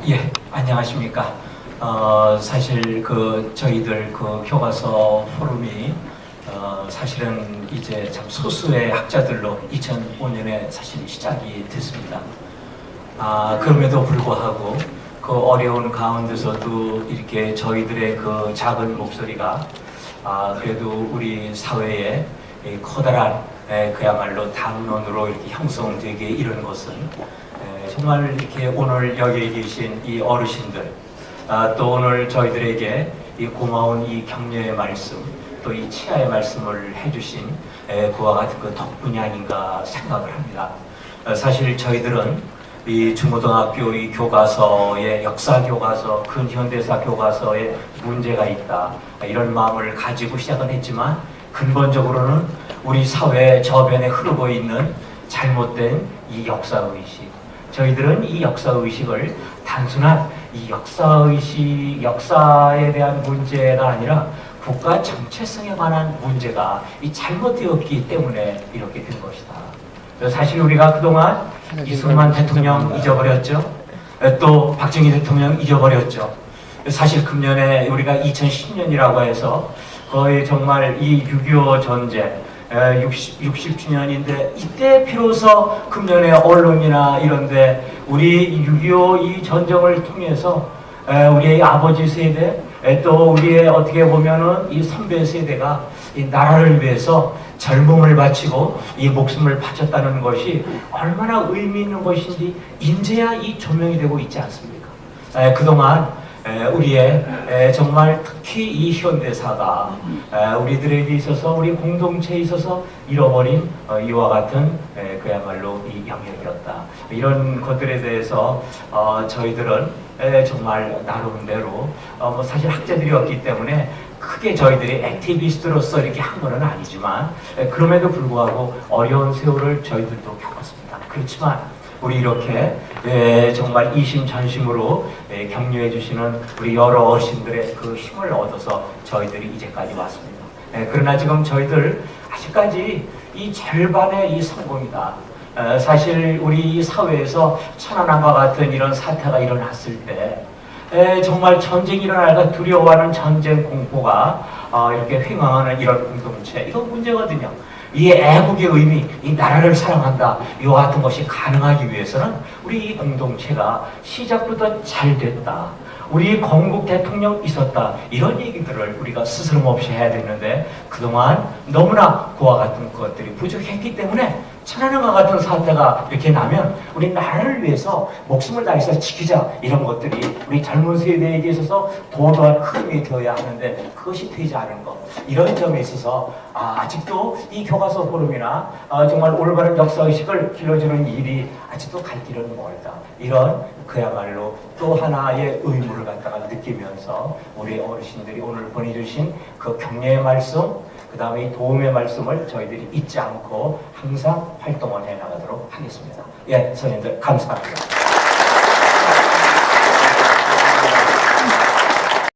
예, 안녕하십니까. 사실 저희들 교과서 포럼이 사실은 이제 참 소수의 학자들로 2005년에 사실 시작이 됐습니다. 그럼에도 불구하고 그 어려운 가운데서도 이렇게 저희들의 그 작은 목소리가 그래도 우리 사회에 커다란 그야말로 담론으로 이렇게 형성되게 이런 것은 정말 이렇게 오늘 여기 계신 이 어르신들 또 오늘 저희들에게 이 고마운 이 격려의 말씀 또 이 치아의 말씀을 해주신 그와 같은 그 덕분이 아닌가 생각을 합니다. 사실 저희들은 이 중고등학교 이 교과서의 역사 교과서, 근현대사 교과서에 문제가 있다 이런 마음을 가지고 시작은 했지만 근본적으로는 우리 사회 저변에 흐르고 있는 잘못된 이 역사의식, 저희들은 이 역사의식을 단순한 이 역사에 대한 문제가 아니라 국가 정체성에 관한 문제가 이 잘못되었기 때문에 이렇게 된 것이다. 사실 우리가 그동안 이승만 대통령 잊어버렸죠. 또 박정희 대통령 잊어버렸죠. 사실 금년에 우리가 2010년이라고 해서 거의 정말 이 6.25 전쟁 60주년인데 이때 비로소 금년에 언론이나 이런데 우리 6.25 이 전쟁을 통해서 우리의 아버지 세대 또 우리의 어떻게 보면은 이 선배 세대가 이 나라를 위해서 젊음을 바치고 이 목숨을 바쳤다는 것이 얼마나 의미 있는 것인지 인제야 이 조명이 되고 있지 않습니까? 그동안 우리의 정말 특히 이 현대사가 우리들에게 있어서 우리 공동체에 있어서 잃어버린 이와 같은 그야말로 이 영역이었다. 이런 것들에 대해서 저희들은 정말 나름대로 사실 학자들이었기 때문에 크게 저희들이 액티비스트로서 이렇게 한 건 아니지만 그럼에도 불구하고 어려운 세월을 저희들도 겪었습니다. 그렇지만 우리 이렇게 정말 이심전심으로 격려해 주시는 우리 여러 어르신들의 그 힘을 얻어서 저희들이 이제까지 왔습니다. 그러나 지금 저희들 아직까지 이 절반의 이 성공이다. 사실 우리 사회에서 천안함과 같은 이런 사태가 일어났을 때 정말 전쟁이 일어날까 두려워하는 전쟁 공포가 이렇게 횡행하는 이런 공동체, 이건 문제거든요. 이 애국의 의미, 이 나라를 사랑한다 이와 같은 것이 가능하기 위해서는 우리 이 공동체가 시작부터 잘 됐다, 우리 건국 대통령 있었다, 이런 얘기들을 우리가 스스럼없이 해야 되는데 그동안 너무나 그와 같은 것들이 부족했기 때문에 천안함과 같은 사태가 이렇게 나면 우리 나라를 위해서 목숨을 다해서 지키자, 이런 것들이 우리 젊은 세대에게 있어서 도도한 흐름이 되어야 하는데 그것이 되지 않은 것, 이런 점에 있어서 아직도 이 교과서 포럼이나 정말 올바른 역사의식을 길러주는 일이 아직도 갈 길은 멀다, 이런 그야말로 또 하나의 의무를 갖다가 느끼면서 우리 어르신들이 오늘 보내주신 그 격려의 말씀, 그 다음에 이 도움의 말씀을 저희들이 잊지 않고 항상 활동을 해나가도록 하겠습니다. 예, 선생님들 감사합니다.